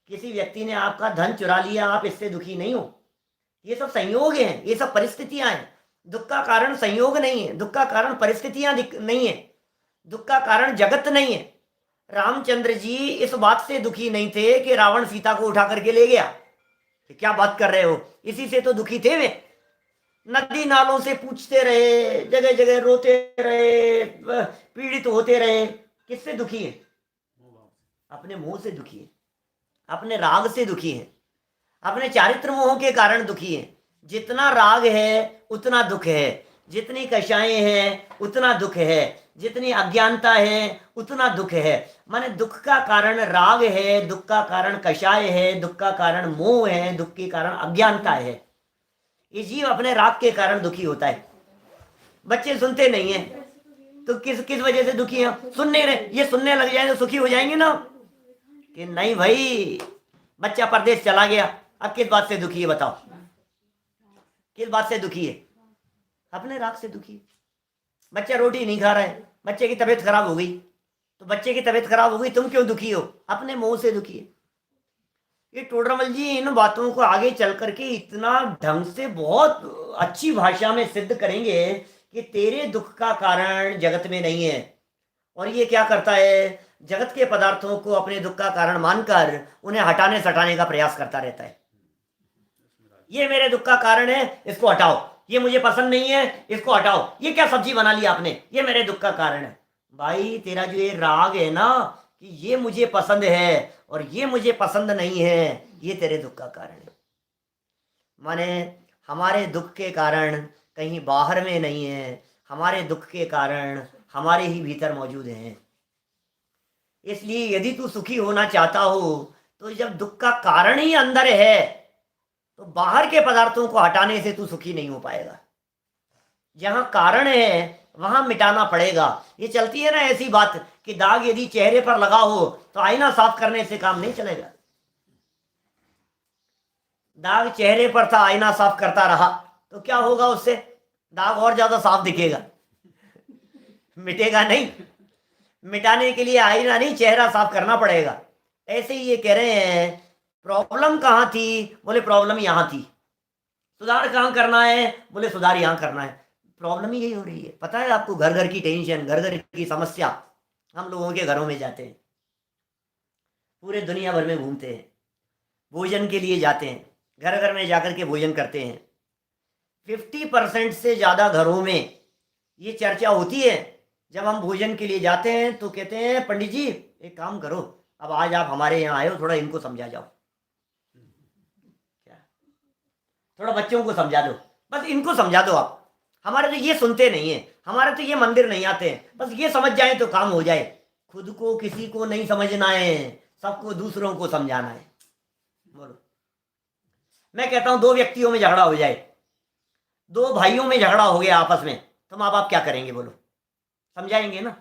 किसी व्यक्ति ने आपका धन चुरा लिया, आप इससे दुखी नहीं हो। ये सब संयोग हैं, ये सब परिस्थितियां हैं। दुख का कारण संयोग नहीं है, दुख का कारण परिस्थितियां नहीं है, दुख का कारण जगत नहीं है। रामचंद्र जी इस बात से दुखी नहीं थे कि रावण सीता को उठा करके ले गया। कि क्या बात कर रहे हो, इसी से तो दुखी थे वे। नदी नालों से पूछते रहे, जगह जगह रोते रहे, पीड़ित होते रहे। किससे दुखी है? अपने मोह से दुखी है, अपने राग से दुखी है, अपने चारित्र मोह के कारण दुखी है। जितना राग है उतना दुख है, जितनी कषाएं हैं उतना दुख है, जितनी अज्ञानता है उतना दुख है। माने दुख का कारण राग है, दुख का कारण कषाय है, दुख का कारण मोह है, दुख के कारण अज्ञानता है। ये जीव अपने राग के कारण दुखी होता है। बच्चे सुनते नहीं है तो किस किस वजह से दुखी है? सुन नहीं रहे। ये सुनने लग जाए तो सुखी हो जाएंगे ना कि नहीं? भाई बच्चा परदेश चला गया, अब किस बात से दुखी है बताओ? किस बात से दुखी है? अपने राग से दुखी है। बच्चा रोटी नहीं खा रहा है, बच्चे की तबीयत खराब हो गई, तो बच्चे की तबीयत खराब हो गई, तुम क्यों दुखी हो? अपने मोह से दुखी है। ये टोडरमल जी इन बातों को आगे चल करके इतना ढंग से बहुत अच्छी भाषा में सिद्ध करेंगे कि तेरे दुख का कारण जगत में नहीं है। और ये क्या करता है? जगत के पदार्थों को अपने दुख का कारण मानकर उन्हें हटाने सटाने का प्रयास करता रहता है। ये मेरे दुख का कारण है, इसको हटाओ। ये मुझे पसंद नहीं है, इसको हटाओ। ये क्या सब्जी बना ली आपने? ये मेरे दुख का कारण है। भाई तेरा जो ये राग है ना कि ये मुझे पसंद है और ये मुझे पसंद नहीं है, ये तेरे दुख का कारण है। माने हमारे दुख के कारण कहीं बाहर में नहीं है, हमारे दुख के कारण हमारे ही भीतर मौजूद हैं। इसलिए यदि तू सुखी होना चाहता हो तो जब दुख का कारण ही अंदर है तो बाहर के पदार्थों को हटाने से तू सुखी नहीं हो पाएगा। जहां कारण है वहां मिटाना पड़ेगा। ये चलती है ना ऐसी बात कि दाग यदि चेहरे पर लगा हो तो आईना साफ करने से काम नहीं चलेगा। दाग चेहरे पर था, आईना साफ करता रहा तो क्या होगा? उससे दाग और ज्यादा साफ दिखेगा, मिटेगा नहीं। मिटाने के लिए आईना नहीं, चेहरा साफ करना पड़ेगा। ऐसे ही ये कह रहे हैं प्रॉब्लम कहाँ थी? बोले प्रॉब्लम यहाँ थी। सुधार कहाँ करना है? बोले सुधार यहाँ करना है। प्रॉब्लम ही यही हो रही है। पता है आपको? घर घर की टेंशन, घर घर की समस्या। हम लोगों के घरों में जाते हैं, पूरे दुनिया भर में घूमते हैं, भोजन के लिए जाते हैं, घर घर में जाकर के भोजन करते हैं। 50% से ज़्यादा घरों में ये चर्चा होती है। जब हम भोजन के लिए जाते हैं तो कहते हैं पंडित जी एक काम करो, अब आज आप हमारे यहाँ आए हो, थोड़ा इनको समझा जाओ। क्या? थोड़ा बच्चों को समझा दो, बस इनको समझा दो आप। हमारे तो ये सुनते नहीं है, हमारे तो ये मंदिर नहीं आते हैं, बस ये समझ जाए तो काम हो जाए। खुद को किसी को नहीं समझना है, सबको दूसरों को समझाना है। बोलो, मैं कहता हूं दो व्यक्तियों में झगड़ा हो जाए, दो भाइयों में झगड़ा हो गया आपस में, तो माँ बाप क्या करेंगे? बोलो, समझाएंगे ना।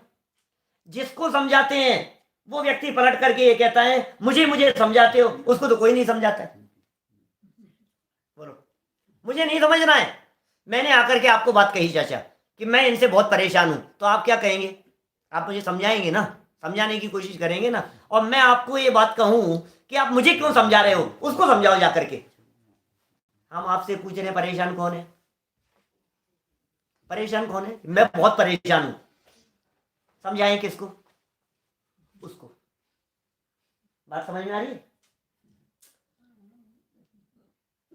जिसको समझाते हैं वो व्यक्ति पलट करके ये कहता है मुझे मुझे समझाते हो, उसको तो कोई नहीं समझाता है। बोलो, मुझे नहीं समझना है। मैंने आकर के आपको बात कही चाचा कि मैं इनसे बहुत परेशान हूं, तो आप क्या कहेंगे? आप मुझे समझाएंगे ना, समझाने की कोशिश करेंगे ना। और मैं आपको ये बात कहूं कि आप मुझे क्यों समझा रहे हो, उसको समझाओ जाकर के। हम आपसे पूछ रहे हैं परेशान कौन है? परेशान कौन है? मैं बहुत परेशान हूं। समझाएं किसको? उसको। बात समझ में आ रही है?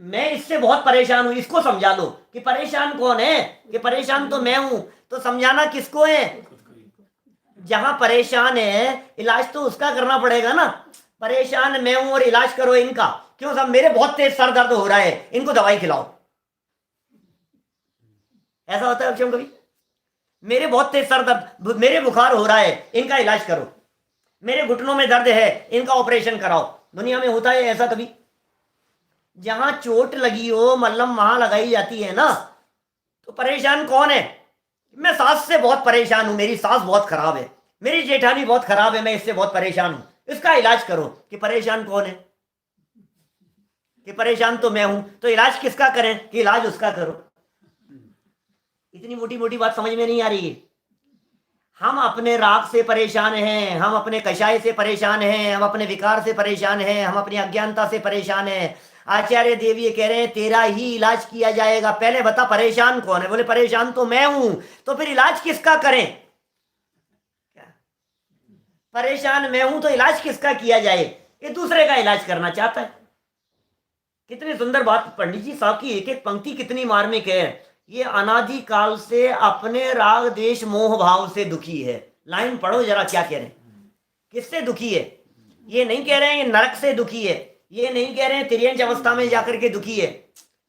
मैं इससे बहुत परेशान हूं, इसको समझा लो कि परेशान कौन है। कि परेशान तो मैं हूं, तो समझाना किसको है? जहां परेशान है इलाज तो उसका करना पड़ेगा ना। परेशान मैं हूं और इलाज करो इनका। क्यों? सब मेरे बहुत तेज सर दर्द हो रहा है, इनको दवाई खिलाओ। ऐसा होता है अक्षम कभी? मेरे बहुत तेज सर दर्द, मेरे बुखार हो रहा है, इनका इलाज करो। मेरे घुटनों में दर्द है, इनका ऑपरेशन कराओ। दुनिया में होता है ऐसा कभी? जहां चोट लगी हो मल्लम वहां लगाई जाती है ना। तो परेशान कौन है? मैं सास से बहुत परेशान हूं, मेरी सास बहुत खराब है, मेरी जेठानी बहुत खराब है, मैं इससे बहुत परेशान हूं, इसका इलाज करो। कि परेशान कौन है? कि परेशान तो मैं हूं, तो इलाज किसका करें? कि इलाज उसका करो। इतनी मोटी मोटी बात समझ में नहीं आ रही है। हम अपने राग से परेशान हैं, हम अपने कषाय से परेशान हैं, हम अपने विकार से परेशान हैं, हम अपनी अज्ञानता से परेशान हैं। आचार्य देव ये कह रहे हैं तेरा ही इलाज किया जाएगा। पहले बता परेशान कौन है? बोले परेशान तो मैं हूं। तो फिर इलाज किसका करें? क्या? परेशान मैं हूं तो इलाज किसका किया जाए? ये दूसरे का इलाज करना चाहता है। कितनी सुंदर बात पंडित जी साहब की, एक एक पंक्ति कितनी मार्मिक है। ये अनादि काल से अपने राग देश मोह भाव से दुखी है। लाइन पढ़ो जरा क्या कह रहे हैं, किससे दुखी है। ये नहीं कह रहे हैं ये नरक से दुखी है, ये नहीं कह रहे हैं तिर्यंच अवस्था में जाकर के दुखी है,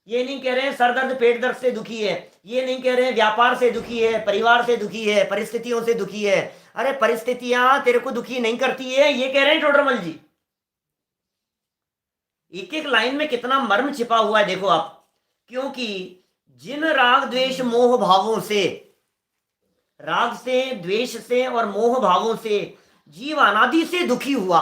ये नहीं कह रहे हैं सर दर्द पेट दर्द से दुखी है, ये नहीं कह रहे हैं व्यापार से दुखी है, परिवार से दुखी है, परिस्थितियों से दुखी है। अरे परिस्थितियां तेरे को दुखी नहीं करती है, ये कह रहे हैं टोडरमल जी। एक एक लाइन में कितना मर्म छिपा हुआ है देखो आप। क्योंकि जिन राग द्वेष मोह भावों से, राग से, द्वेष से और मोह भावों से जीव अनादि से दुखी हुआ,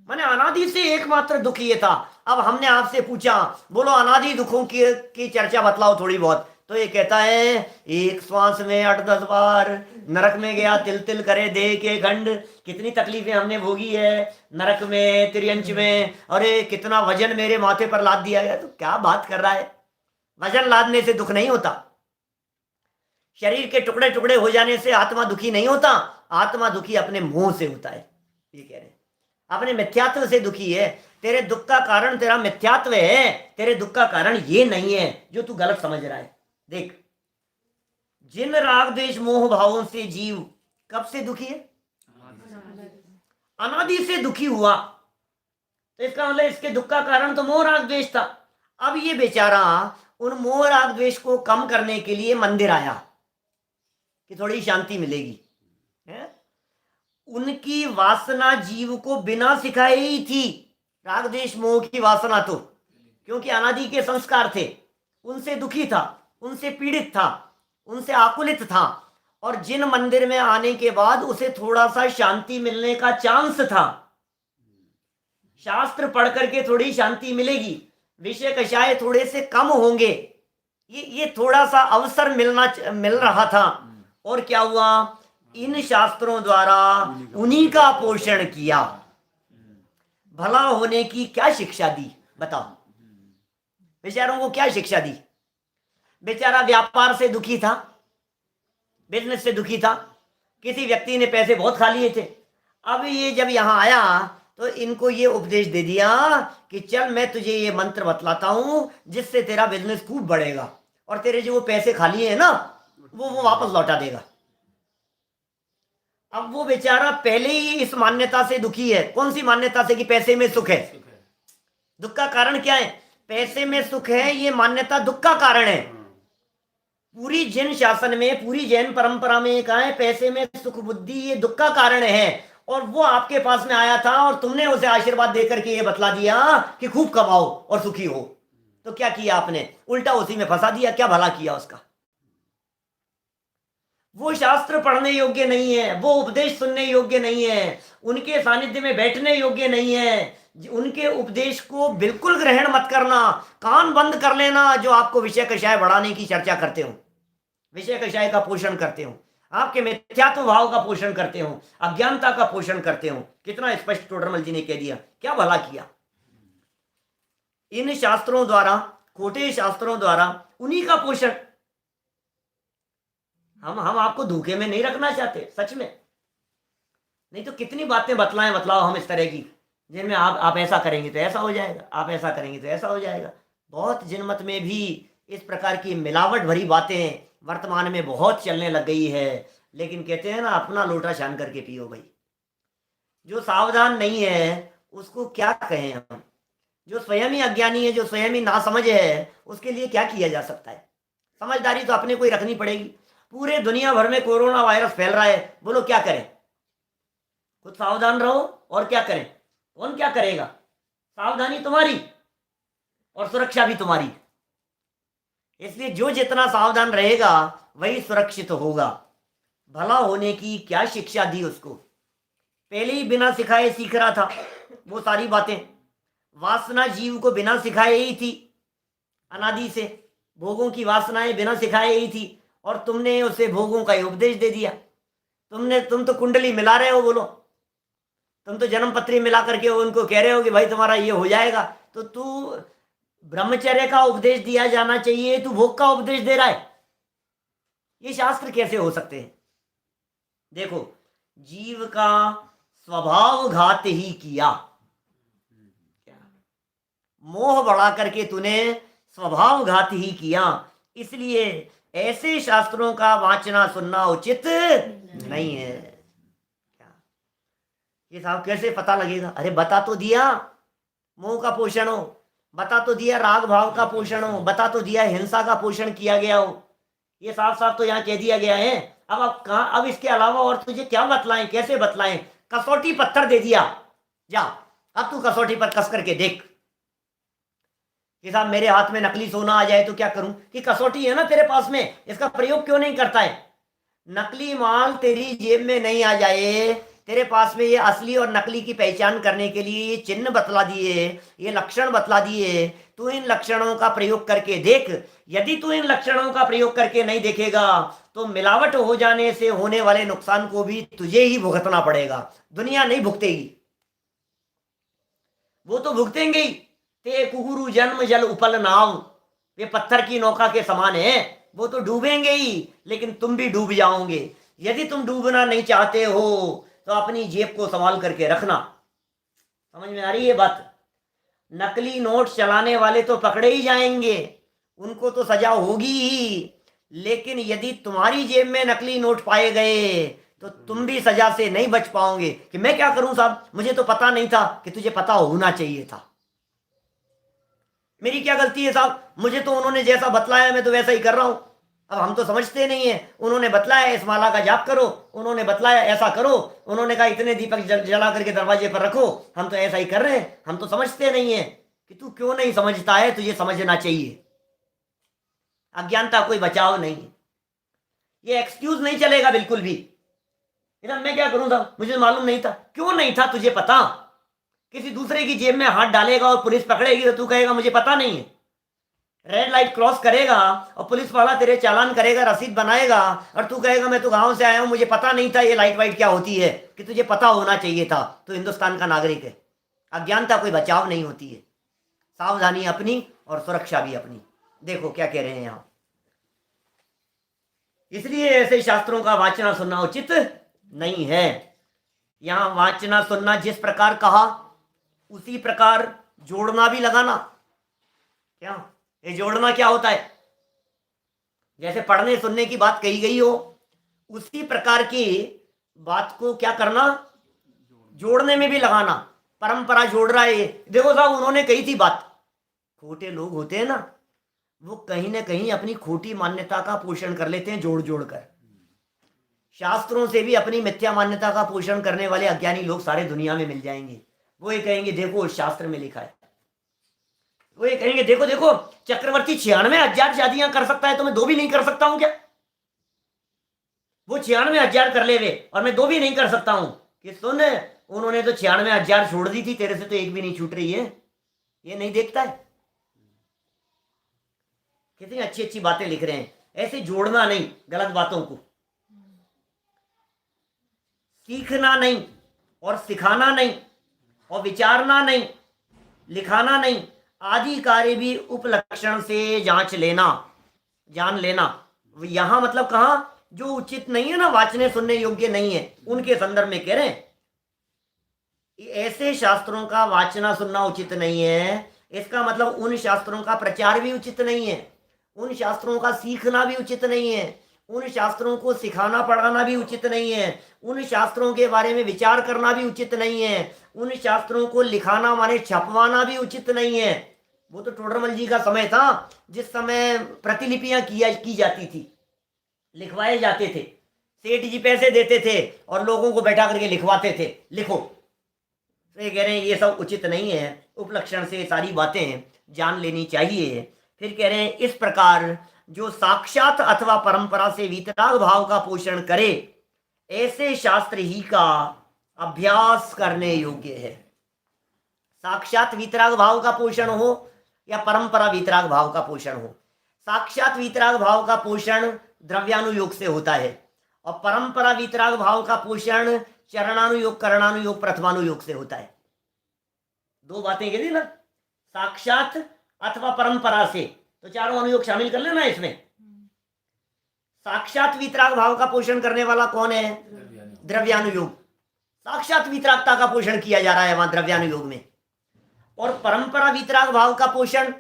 माने अनादि से एकमात्र दुख ये था। अब हमने आपसे पूछा बोलो अनादि दुखों की चर्चा बतलाओ थोड़ी बहुत, तो ये कहता है एक श्वास में 8-10 बार नरक में गया, तिल तिल करे देह के खंड। कितनी तकलीफें हमने भोगी है नरक में, तिर्यंच में। अरे कितना वजन मेरे माथे पर लाद दिया गया। तो क्या बात कर रहा है, वजन लादने से दुख नहीं होता, शरीर के टुकड़े टुकड़े हो जाने से आत्मा दुखी नहीं होता, आत्मा दुखी अपने मोह से होता है। ये कह रहे हैं अपने मिथ्यात्व से दुखी है। तेरे दुख का कारण तेरा मिथ्यात्व है, तेरे दुख का कारण ये नहीं है जो तू गलत समझ रहा है। देख, जिन राग द्वेष मोह भावों से जीव कब से दुखी है, अनादि से दुखी हुआ। तो इसका मतलब इसके दुख का कारण तो मोह राग द्वेष था। अब ये बेचारा उन मोह राग द्वेष को कम करने के लिए मंदिर आया कि थोड़ी शांति मिलेगी, है? उनकी वासना जीव को बिना सिखाए ही थी, राग द्वेष मोह की वासना तो, क्योंकि अनादि के संस्कार थे, उनसे दुखी था, उनसे पीड़ित था, उनसे आकुलित था। और जिन मंदिर में आने के बाद उसे थोड़ा सा शांति मिलने का चांस था, शास्त्र पढ़ करके थोड़ी शांति मिलेगी, विषय कषाय थोड़े से कम होंगे, ये थोड़ा सा अवसर मिल रहा था। और क्या हुआ, इन शास्त्रों द्वारा उन्हीं का पोषण किया। भला होने की क्या शिक्षा दी बताओ, बेचारों को क्या शिक्षा दी। बेचारा व्यापार से दुखी था, बिजनेस से दुखी था, किसी व्यक्ति ने पैसे बहुत खा लिए थे। अब ये जब यहां आया तो इनको ये उपदेश दे दिया कि चल मैं तुझे ये मंत्र बतलाता हूं जिससे तेरा बिजनेस खूब बढ़ेगा और तेरे जो वो पैसे खा लिए हैं ना वो वापस लौटा देगा। अब वो बेचारा पहले ही इस मान्यता से दुखी है। कौन सी मान्यता से, कि पैसे में सुख है। दुख का कारण क्या है, पैसे में सुख है, ये मान्यता दुख का कारण है। पूरी जैन शासन में, पूरी जैन परंपरा में कहा है पैसे में सुख बुद्धि ये दुख का कारण है। और वो आपके पास में आया था और तुमने उसे आशीर्वाद देकर के ये बतला दिया कि खूब कमाओ और सुखी हो। तो क्या किया आपने, उल्टा उसी में फंसा दिया। क्या भला किया उसका। वो शास्त्र पढ़ने योग्य नहीं है, वो उपदेश सुनने योग्य नहीं है, उनके सानिध्य में बैठने योग्य नहीं है। उनके उपदेश को बिल्कुल ग्रहण मत करना, कान बंद कर लेना जो आपको विषय कषाय बढ़ाने की चर्चा करते हो, विषय कषाय का पोषण करते हो, आपके मिथ्यात्व भाव का पोषण करते हो, अज्ञानता का पोषण करते हो। कितना स्पष्ट टोडरमल जी ने कह दिया, क्या भला किया। इन शास्त्रों द्वारा, खोटे शास्त्रों द्वारा उन्हीं का पोषण। हम आपको धोखे में नहीं रखना चाहते सच में, नहीं तो कितनी बातें बतलाओ हम इस तरह की जिनमें आप ऐसा करेंगे तो ऐसा हो जाएगा, आप ऐसा करेंगे तो ऐसा हो जाएगा। बहुत जनमत में भी इस प्रकार की मिलावट भरी बातें वर्तमान में बहुत चलने लग गई है। लेकिन कहते हैं ना, अपना लोटा छान करके पियो भाई। जो सावधान नहीं है उसको क्या कहें हम, जो स्वयं ही अज्ञानी है, जो स्वयं ही नासमझ है, उसके लिए क्या किया जा सकता है। समझदारी तो अपने को ही रखनी पड़ेगी। पूरे दुनिया भर में कोरोना वायरस फैल रहा है, बोलो क्या करें। खुद सावधान रहो और क्या करें। कौन क्या करेगा, सावधानी तुम्हारी और सुरक्षा भी तुम्हारी। इसलिए जो जितना सावधान रहेगा वही सुरक्षित होगा। भला होने की क्या शिक्षा दी उसको, पहले ही बिना सिखाए सीख रहा था वो सारी बातें। वासना जीव को बिना सिखाए ही थी, अनादि से भोगों की वासनाएं बिना सिखाए ही थी, और तुमने उसे भोगों का ही उपदेश दे दिया। तुम तो कुंडली मिला रहे हो, बोलो तुम तो जन्म पत्री मिला करके उनको कह रहे हो कि भाई तुम्हारा ये हो जाएगा। तो तू ब्रह्मचर्य का उपदेश दिया जाना चाहिए, तू भोग का उपदेश दे रहा है। ये शास्त्र कैसे हो सकते हैं। देखो, जीव का स्वभाव घात ही किया, मोह बढ़ा करके तूने स्वभावघात ही किया, इसलिए ऐसे शास्त्रों का वाचना सुनना उचित नहीं है। क्या ये साहब कैसे पता लगेगा? अरे बता तो दिया मोह का पोषण हो, बता तो दिया राग भाव का पोषण हो, बता तो दिया हिंसा का पोषण किया गया हो, ये साफ साफ तो यहाँ कह दिया गया है। अब कहा, अब इसके अलावा और तुझे क्या बतलाएं, कैसे बतलाएं? कसौटी पत्थर दे दिया, जा अब तू कसौटी पर कस करके देख कि साहब मेरे हाथ में नकली सोना आ जाए तो क्या करूं? कि कसौटी है ना तेरे पास में, इसका प्रयोग क्यों नहीं करता है? नकली माल तेरी जेब में नहीं आ जाए, तेरे पास में ये असली और नकली की पहचान करने के लिए ये चिन्ह बतला दिए, ये लक्षण बतला दिए, तू इन लक्षणों का प्रयोग करके देख। यदि तू इन लक्षणों का प्रयोग करके नहीं देखेगा तो मिलावट हो जाने से होने वाले नुकसान को भी तुझे ही भुगतना पड़ेगा, दुनिया नहीं भुगतेगी, वो तो भुगतेंगे ही। ते कुहुरु जन्म जल उपल नाव, वे पत्थर की नौका के समान है, वो तो डूबेंगे ही, लेकिन तुम भी डूब जाओगे। यदि तुम डूबना नहीं चाहते हो तो अपनी जेब को संभाल करके रखना। समझ में आ रही है बात? नकली नोट चलाने वाले तो पकड़े ही जाएंगे, उनको तो सजा होगी ही, लेकिन यदि तुम्हारी जेब में नकली नोट पाए गए तो तुम भी सजा से नहीं बच पाओगे। कि मैं क्या करूं साहब, मुझे तो पता नहीं था। कि तुझे पता होना चाहिए था, मेरी क्या गलती है साहब? मुझे तो उन्होंने जैसा बतलाया मैं तो वैसा ही कर रहा हूं। अब हम तो समझते नहीं है, उन्होंने बतलाया इस माला का जाप करो, उन्होंने बतलाया ऐसा करो, उन्होंने कहा इतने दीपक जला करके दरवाजे पर रखो, हम तो ऐसा ही कर रहे हैं। हम तो समझते नहीं है। कि तू क्यों नहीं समझता है? तुझे समझना चाहिए। अज्ञानता कोई बचाव नहीं है, ये एक्सक्यूज नहीं चलेगा बिल्कुल भी। मैं क्या करूं साहब, मुझे मालूम नहीं था। क्यों नहीं था तुझे पता? किसी दूसरे की जेब में हाथ डालेगा और पुलिस पकड़ेगी तो तू कहेगा मुझे पता नहीं है। रेड लाइट क्रॉस करेगा और पुलिस वाला तेरे चालान करेगा, रसीद बनाएगा, और तू कहेगा मैं तो गांव से आया हूं, मुझे पता नहीं था ये लाइट वाइट क्या होती है। कि तुझे पता होना चाहिए था, तो हिंदुस्तान का नागरिक है। अज्ञानता कोई बचाव नहीं होती है, सावधानी अपनी और सुरक्षा भी अपनी। देखो क्या कह रहे हैं यहां, इसलिए ऐसे शास्त्रों का वाचना सुनना उचित नहीं है। यहां वाचना सुनना जिस प्रकार कहा उसी प्रकार जोड़ना भी लगाना। क्या ये जोड़ना क्या होता है? जैसे पढ़ने सुनने की बात कही गई हो, उसी प्रकार की बात को क्या करना, जोड़ने में भी लगाना। परंपरा जोड़ रहा है। देखो साहब उन्होंने कही थी बात, खोटे लोग होते हैं ना, वो कहीं ना कहीं अपनी खोटी मान्यता का पोषण कर लेते हैं जोड़ जोड़ कर। शास्त्रों से भी अपनी मिथ्या मान्यता का पोषण करने वाले अज्ञानी लोग सारे दुनिया में मिल जाएंगे। वो ये कहेंगे देखो शास्त्र में लिखा है, वो ये कहेंगे देखो देखो चक्रवर्ती 96,000 शादियां कर सकता है तो मैं 2 भी नहीं कर सकता हूं क्या? वो 96,000 कर ले वे और मैं 2 भी नहीं कर सकता हूं। कि सुन, उन्होंने तो 96,000 छोड़ दी थी, तेरे से तो एक भी नहीं छूट रही है। ये नहीं देखता है? कितनी अच्छी अच्छी बातें लिख रहे हैं। ऐसे जोड़ना नहीं गलत बातों को, सीखना नहीं और सिखाना नहीं और विचारना नहीं, लिखाना नहीं, आदि कार्य भी उपलक्षण से जांच लेना, जान लेना। यहां मतलब कहां, जो उचित नहीं है ना, वाचने सुनने योग्य नहीं है, उनके संदर्भ में कह रहे हैं ऐसे शास्त्रों का वाचना सुनना उचित नहीं है। इसका मतलब उन शास्त्रों का प्रचार भी उचित नहीं है, उन शास्त्रों का सीखना भी उचित नहीं है, उन शास्त्रों को सिखाना पढ़ाना भी उचित नहीं है, उन शास्त्रों के बारे में विचार करना भी उचित नहीं है, उन शास्त्रों को लिखाना माने छपवाना भी उचित नहीं है। वो तो टोडरमल जी का समय था जिस समय प्रतिलिपियां की जाती थी, लिखवाए जाते थे। सेठ जी पैसे देते थे और लोगों को बैठा करके लिखवाते थे, लिखो। तो ये कह रहे हैं ये सब उचित नहीं है, उपलक्षण से सारी बातें जान लेनी चाहिए। फिर कह रहे हैं इस प्रकार जो साक्षात अथवा परंपरा से वीतराग भाव का पोषण करे, ऐसे शास्त्र ही का अभ्यास करने योग्य है। साक्षात वीतराग भाव का पोषण हो या परंपरा वीतराग भाव का पोषण हो, साक्षात वीतराग भाव का पोषण द्रव्यानुयोग से होता है और परंपरा वीतराग भाव का पोषण चरणानुयोग, करणानुयोग, प्रथमानुयोग से होता है। 2 बातें कह दी ना, साक्षात अथवा परंपरा से, तो चारों अनुयोग शामिल कर लेना इसमें। साक्षात वीतराग भाव का पोषण करने वाला कौन है? द्रव्यानुयोग। साक्षात वीतरागता का पोषण किया जा रहा है वहां द्रव्यानुयोग में। और परंपरा वीतराग भाव का पोषण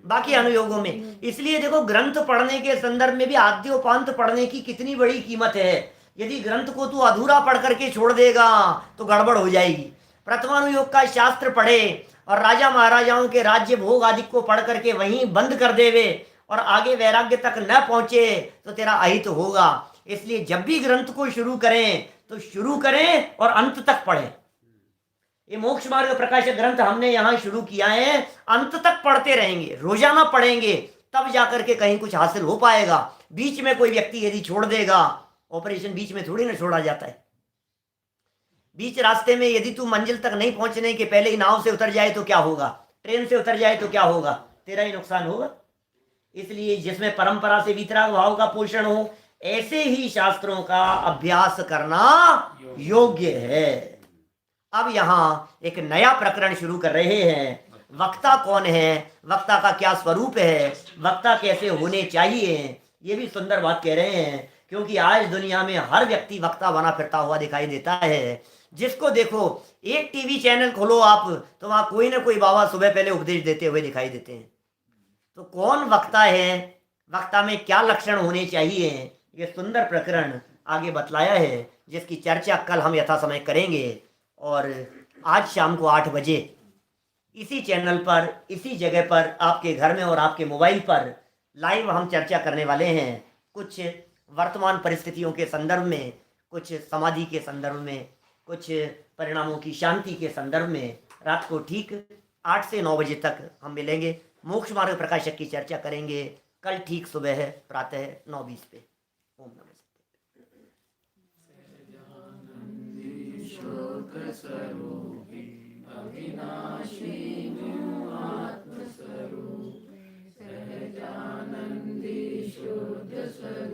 बाकी अनुयोगों में। इसलिए देखो ग्रंथ पढ़ने के संदर्भ में भी आद्योपांत पढ़ने की कितनी बड़ी कीमत है। यदि ग्रंथ को तू अधूरा पढ़ करके छोड़ देगा तो गड़बड़ हो जाएगी। प्रथमानुयोग का शास्त्र पढ़े और राजा महाराजाओं के राज्य भोग आदि को पढ़ करके वहीं बंद कर देवे और आगे वैराग्य तक न पहुंचे तो तेरा अहित होगा। इसलिए जब भी ग्रंथ को शुरू करें तो शुरू करें और अंत तक पढ़ें। ये मोक्ष मार्ग प्रकाशक ग्रंथ हमने यहाँ शुरू किया है, अंत तक पढ़ते रहेंगे, रोजाना पढ़ेंगे, तब जाकर के कहीं कुछ हासिल हो पाएगा। बीच में कोई व्यक्ति यदि छोड़ देगा, ऑपरेशन बीच में थोड़ी ना छोड़ा जाता है। बीच रास्ते में यदि तू मंजिल तक नहीं पहुंचने के पहले ही नाव से उतर जाए तो क्या होगा, ट्रेन से उतर जाए तो क्या होगा, तेरा ही नुकसान होगा। इसलिए जिसमें परंपरा से वितराग भाव का पोषण हो, ऐसे ही शास्त्रों का अभ्यास करना योग्य है। अब यहाँ एक नया प्रकरण शुरू कर रहे हैं। वक्ता कौन है, वक्ता का क्या स्वरूप है, वक्ता कैसे होने चाहिए, ये भी सुंदर बात कह रहे हैं। क्योंकि आज दुनिया में हर व्यक्ति वक्ता बना फिरता हुआ दिखाई देता है। जिसको देखो, एक टीवी चैनल खोलो आप तो वहां कोई ना कोई बाबा सुबह पहले उपदेश देते हुए दिखाई देते हैं। तो कौन वक्ता है, वक्ता में क्या लक्षण होने चाहिए, ये सुंदर प्रकरण आगे बतलाया है, जिसकी चर्चा कल हम यथा समय करेंगे। और आज शाम को 8 बजे इसी चैनल पर, इसी जगह पर, आपके घर में और आपके मोबाइल पर लाइव हम चर्चा करने वाले हैं। कुछ वर्तमान परिस्थितियों के संदर्भ में, कुछ समाधि के संदर्भ में, कुछ परिणामों की शांति के संदर्भ में। रात को ठीक 8 से 9 बजे तक हम मिलेंगे, मोक्ष मार्ग प्रकाशक की चर्चा करेंगे। कल ठीक सुबह है, प्रातः 9:20 पे। ओम नमः स्वरूपी अविनाशी आत्मस्वरूप सहजानंदी शुद्ध स्वरूप।